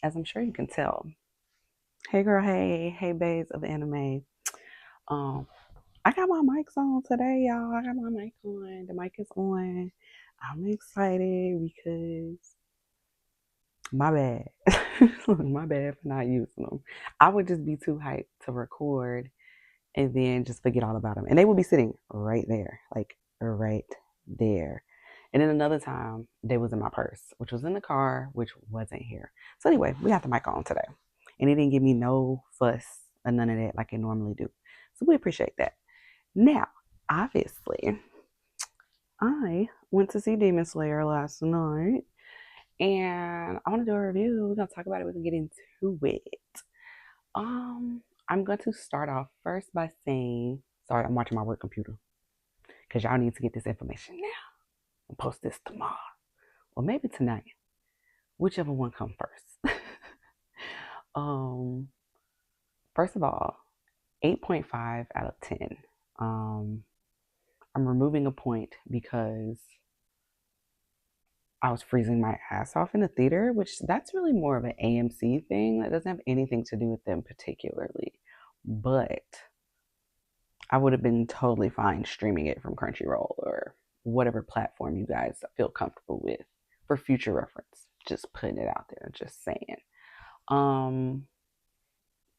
as I'm sure you can tell. Hey girl, hey babes of anime. Um, I got my mics on today, y'all. I got my mic on. The mic is on. I'm excited because my bad. My bad for not using them. I would just be too hyped to record and then just forget all about them. And they would be sitting right there, like right there. And then another time, they was in my purse, which was in the car, which wasn't here. So anyway, we got the mic on today. And it didn't give me no fuss or none of that like it normally do. So we appreciate that. Now, obviously, I went to see Demon Slayer last night. And I want to do a review. We're going to talk about it. We can get into it. I'm going to start off first by saying, sorry, I'm watching my work computer because y'all need to get this information now and post this tomorrow or maybe tonight, whichever one comes first. um, First of all, 8.5 out of 10. I'm removing a point because I was freezing my ass off in the theater, which that's really more of an AMC thing. That doesn't have anything to do with them particularly. But I would have been totally fine streaming it from Crunchyroll or whatever platform you guys feel comfortable with for future reference. Just putting it out there, just saying.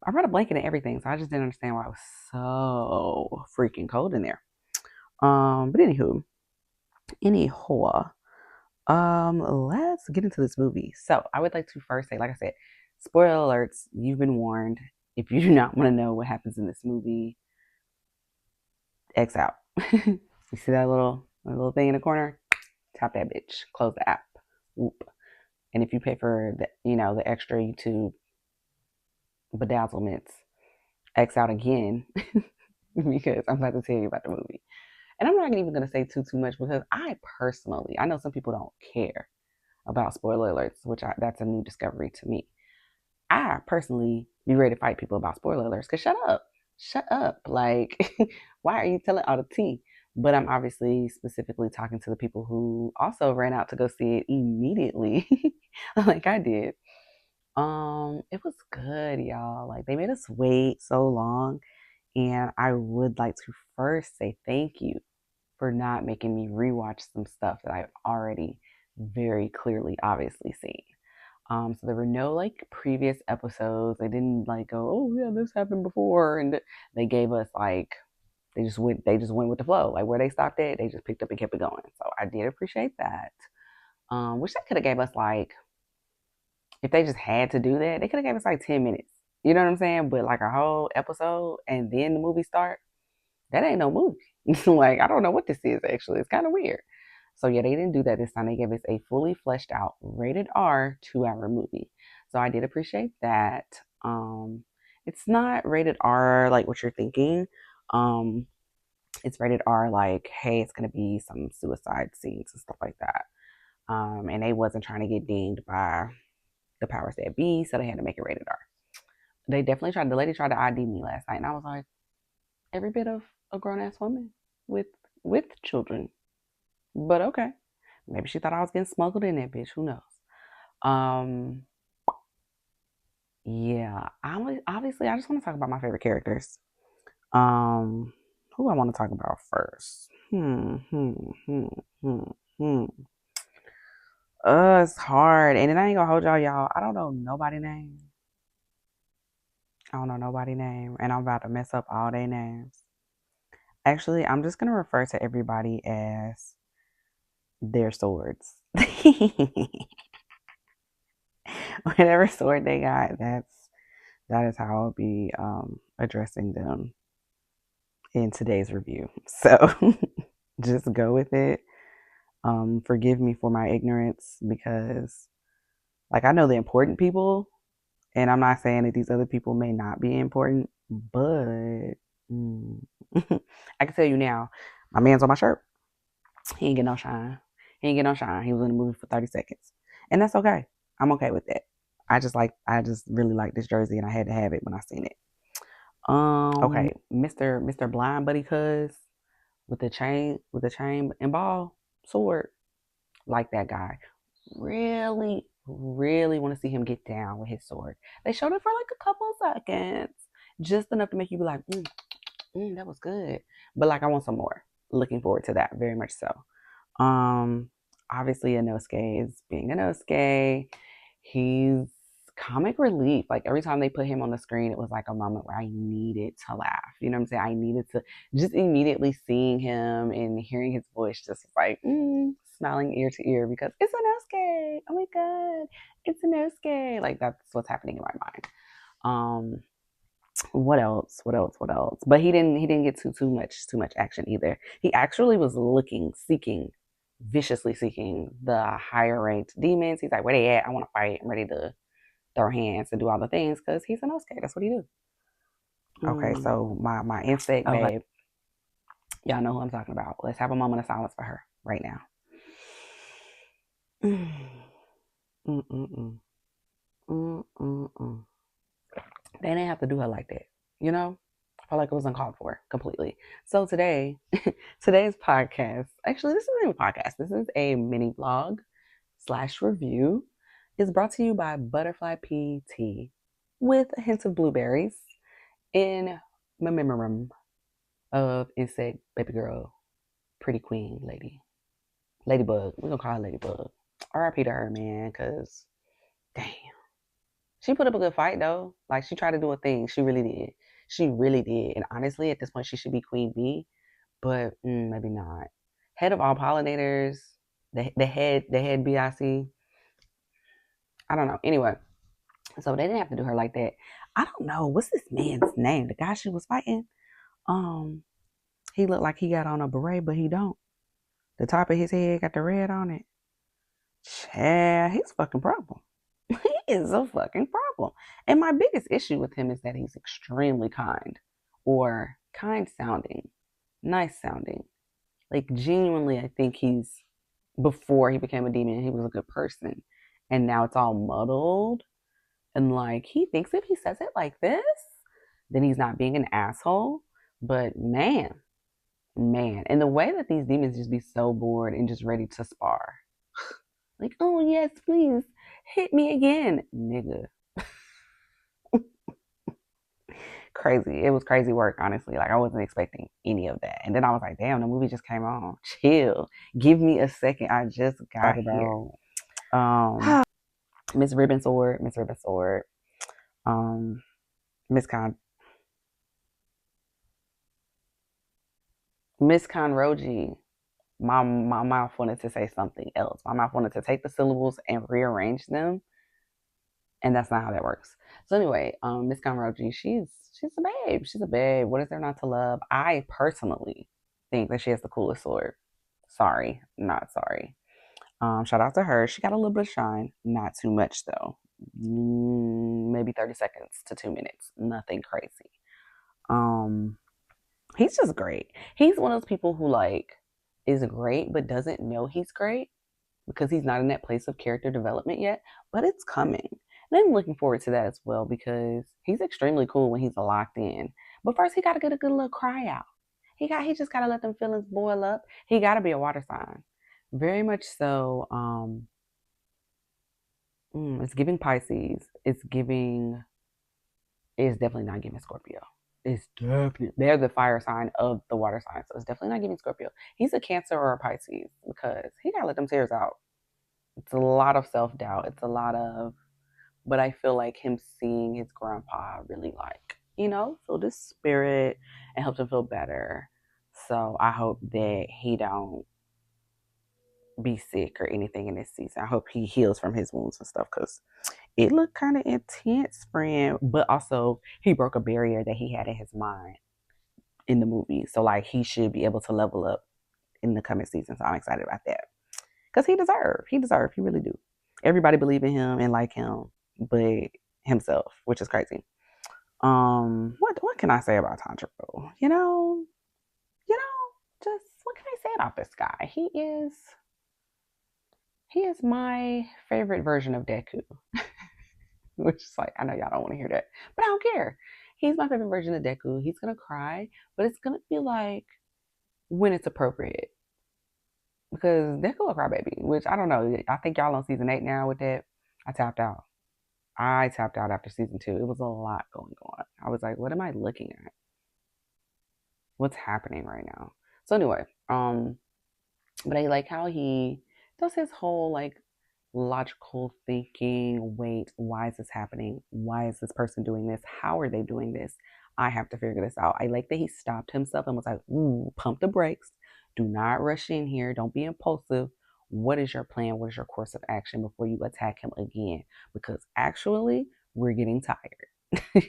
I brought a blanket and everything, so I just didn't understand why it was so freaking cold in there. But anyhow, let's get into this movie. So I would like to first say, like I said, spoiler alerts, you've been warned. If you do not want to know what happens in this movie, X out. You see that little thing in the corner? Tap that bitch. Close the app. Whoop. And if you pay for the extra YouTube bedazzlements, X out again because I'm about to tell you about the movie. And I'm not even going to say too much because I know some people don't care about spoiler alerts, that's a new discovery to me. I personally be ready to fight people about spoiler alerts because shut up. Like, why are you telling all the tea? But I'm obviously specifically talking to the people who also ran out to go see it immediately, like I did. It was good, y'all. Like they made us wait so long, and I would like to first say thank you for not making me rewatch some stuff that I've already very clearly, obviously seen. So there were no like previous episodes. They didn't like go, oh yeah, this happened before, and they gave us like they just went with the flow. Like where they stopped at, they just picked up and kept it going. So I did appreciate that. Wish they could have gave us like if they just had to do that, they could have gave us like 10 minutes. You know what I'm saying? But like a whole episode and then the movie start, that ain't no movie. Like I don't know what this is actually. It's kind of weird. So yeah, they didn't do that this time. They gave us a fully fleshed out rated R 2 hour movie. So I did appreciate that. It's not rated R like what you're thinking. Um, it's rated R like, hey, it's gonna be some suicide scenes and stuff like that. And they wasn't trying to get dinged by the powers that be, so they had to make it rated R. They definitely tried. The lady tried to ID me last night, and I was like, every bit of a grown ass woman with children. But okay, maybe she thought I was getting smuggled in that bitch. Who knows? Um, yeah. Obviously, I just want to talk about my favorite characters. Um, who I want to talk about first? Hmm. It's hard, and then I ain't gonna hold y'all. I don't know nobody name. I don't know nobody name, and I'm about to mess up all their names. Actually, I'm just gonna refer to everybody as their swords. Whatever sword they got, that is how I'll be addressing them in today's review. So just go with it. Forgive me for my ignorance because, like, I know the important people, and I'm not saying that these other people may not be important, but I can tell you now, my man's on my shirt. He ain't get no shine. He ain't get no shine. He was in the movie for 30 seconds. And that's okay. I'm okay with that. I just really like this jersey and I had to have it when I seen it. Okay, Mr. Blind Buddy Cuz with the chain and ball sword, like that guy. Really, really want to see him get down with his sword. They showed it for like a couple seconds, just enough to make you be like, that was good. But like, I want some more. Looking forward to that very much so. Um, Obviously, Inosuke is being Inosuke. He's comic relief. Like every time they put him on the screen, it was like a moment where I needed to laugh. You know what I'm saying? I needed to just immediately seeing him and hearing his voice, just like smiling ear to ear because it's Inosuke. Oh my god, it's Inosuke. Like that's what's happening in my mind. Um, what else? What else? What else? But he didn't get too much action either. He actually was seeking, viciously seeking the higher ranked demons. He's like, where they at? I want to fight. I'm ready to throw hands and do all the things because he's an Osuke. That's what he do. Okay, so my insect babe, y'all know who I'm talking about. Let's have a moment of silence for her right now. They didn't have to do her like that, you know? I felt like it was uncalled for completely. So today's podcast, actually, this isn't even a podcast. This is a mini vlog / review. Is brought to you by Butterfly Pea Tea with a hint of blueberries in memoriam of insect baby girl, pretty queen lady. Ladybug. We're going to call her Ladybug. RIP to her, man, because damn. She put up a good fight though. Like she tried to do a thing. She really did. She really did. And honestly, at this point, she should be Queen Bee, but maybe not. Head of all pollinators. The head BIC. I don't know. Anyway, so they didn't have to do her like that. I don't know. What's this man's name? The guy she was fighting. He looked like he got on a beret, but he don't. The top of his head got the red on it. Yeah, he's a fucking problem. He is a fucking problem. And my biggest issue with him is that he's extremely kind or kind sounding, nice sounding. Like, genuinely, I think before he became a demon, he was a good person. And now it's all muddled. And like, he thinks if he says it like this, then he's not being an asshole. But man. And the way that these demons just be so bored and just ready to spar. Like, oh yes, please hit me again, nigga. Crazy. It was crazy work, honestly. Like I wasn't expecting any of that. And then I was like, damn, the movie just came on. Chill. Give me a second. I just got here. Miss Ribbon Sword. Miss Conroji. My mouth wanted to say something else. My mouth wanted to take the syllables and rearrange them. And that's not how that works. So anyway, Miss Conroji, she's a babe. She's a babe. What is there not to love? I personally think that she has the coolest sword. Sorry, not sorry. Shout out to her. She got a little bit of shine. Not too much though. Maybe 30 seconds to 2 minutes. Nothing crazy. He's just great. He's one of those people who like is great but doesn't know he's great because he's not in that place of character development yet, but it's coming. And I'm looking forward to that as well because he's extremely cool when he's locked in. But first, he got to get a good little cry out. He just got to let them feelings boil up. He got to be a water sign. Very much so. It's giving Pisces. It's definitely not giving Scorpio. They're the fire sign of the water sign. So it's definitely not giving Scorpio. He's a Cancer or a Pisces because he got to let them tears out. It's a lot of self-doubt. It's a lot of, but I feel like him seeing his grandpa really filled his spirit and helped him feel better. So I hope that he don't be sick or anything in this season. I hope he heals from his wounds and stuff because it looked kind of intense, friend. But also he broke a barrier that he had in his mind in the movie. So like he should be able to level up in the coming season. So I'm excited about that. Because he really do. Everybody believe in him and like him, but himself, which is crazy. What can I say about Tanjiro? Just what can I say about this guy? He is my favorite version of Deku. Which is like, I know y'all don't want to hear that, but I don't care. He's my favorite version of Deku. He's gonna cry, but it's gonna be like when it's appropriate. Because Deku a crybaby, which I don't know. I think y'all on season 8 now with that. I tapped out. I tapped out after season 2. It was a lot going on. I was like, what am I looking at? What's happening right now? So anyway, but I like how he does his whole like logical thinking. Wait, why is this happening? Why is this person doing this? How are they doing this? I have to figure this out. I like that he stopped himself and was like, ooh, pump the brakes. Do not rush in here. Don't be impulsive. What is your plan? What is your course of action before you attack him again? Because actually, we're getting tired.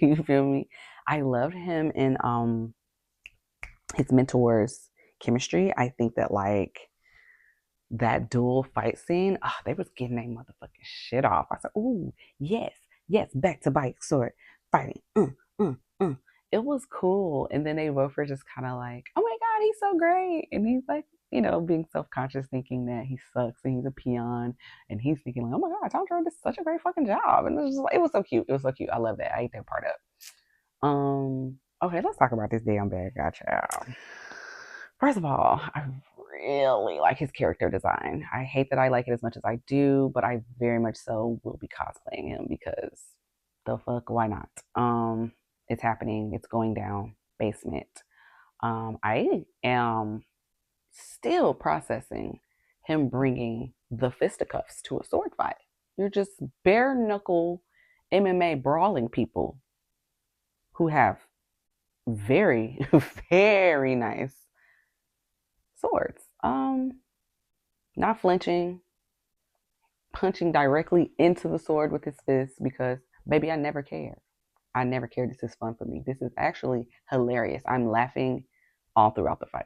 You feel me? I loved him in his mentor's chemistry. I think that like that dual fight scene, they was getting their motherfucking shit off. I said, ooh, yes, yes, back to bike sword fighting. It was cool. And then they both were just kind of like, oh my God, he's so great. And he's like, being self-conscious, thinking that he sucks and he's a peon. And he's thinking like, oh my God, Tom Jordan did such a great fucking job. And it was just like, it was so cute. It was so cute. I love that. I ate that part up. Okay, let's talk about this damn bad guy child. First of all, I really like his character design. I hate that I like it as much as I do, but I very much so will be cosplaying him because the fuck, why not? It's happening. It's going down. Basement. I am still processing him bringing the fisticuffs to a sword fight. You're just bare knuckle MMA brawling people who have very, very nice swords. Not flinching, punching directly into the sword with his fist because, baby, I never cared. I never cared. This is fun for me. This is actually hilarious. I'm laughing all throughout the fight.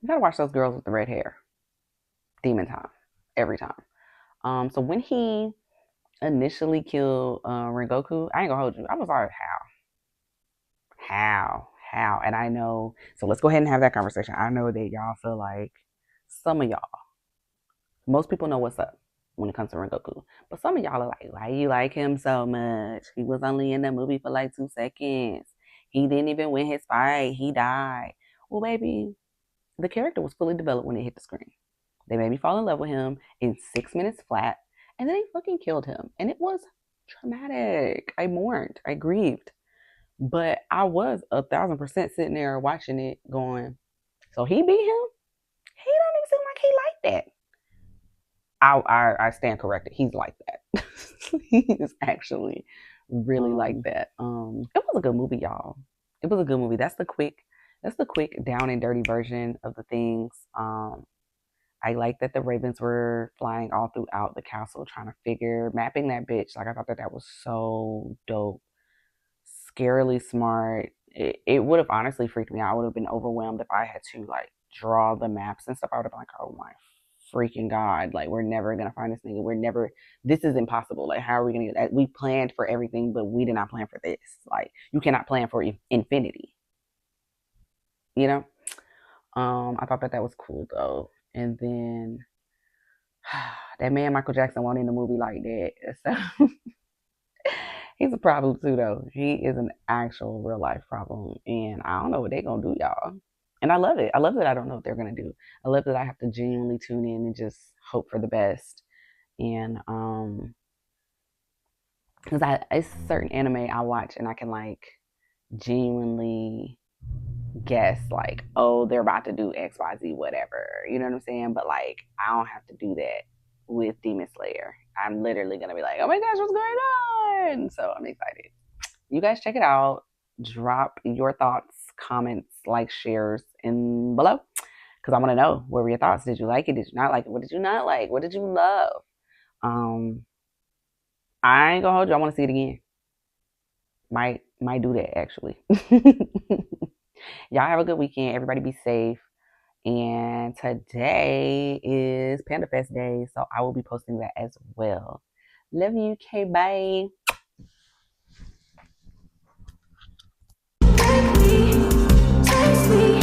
You gotta watch those girls with the red hair. Demon time. Every time. So when he initially killed Rengoku, I ain't gonna hold you. I was like, how? And I know, so let's go ahead and have that conversation. I know that y'all feel like some of y'all, most people know what's up when it comes to Rengoku, but some of y'all are like, why you like him so much? He was only in the movie for like 2 seconds. He didn't even win his fight. He died. Well, baby, the character was fully developed when it hit the screen. They made me fall in love with him in 6 minutes flat, and then they fucking killed him. And it was traumatic. I mourned. I grieved. But I was 1,000% sitting there watching it going, so he beat him? He don't even seem like he like that. I stand corrected. He's like that. He is actually really like that. It was a good movie, y'all. It was a good movie. That's the quick down and dirty version of the things. I like that the ravens were flying all throughout the castle trying to mapping that bitch. Like I thought that was so dope. Scarily smart. It would have honestly freaked me out. I would have been overwhelmed if I had to like draw the maps and stuff. I would have been like, oh my freaking God, like we're never gonna find this nigga. This is impossible. Like, how are we gonna get that? We planned for everything, but we did not plan for this. Like, you cannot plan for infinity. You know? I thought that was cool though. And then that man Michael Jackson wasn't in the movie like that. So he's a problem too though. He is an actual real life problem. And I don't know what they're gonna do, y'all. And I love it. I love that I don't know what they're gonna do. I love that I have to genuinely tune in and just hope for the best. And because it's certain anime I watch and I can like genuinely guess like, oh, they're about to do XYZ, whatever. You know what I'm saying? But like, I don't have to do that with Demon Slayer. I'm literally gonna be like, oh my gosh, what's going on? So I'm excited. You guys check it out. Drop your thoughts, comments, like, shares in below. Because I want to know, what were your thoughts? Did you like it? Did you not like it? What did you not like? What did you love? I ain't gonna hold you. I want to see it again. Might do that actually. Y'all have a good weekend. Everybody be safe. And today is Panda Fest Day, so I will be posting that as well. Love you. Okay, bye. Take me.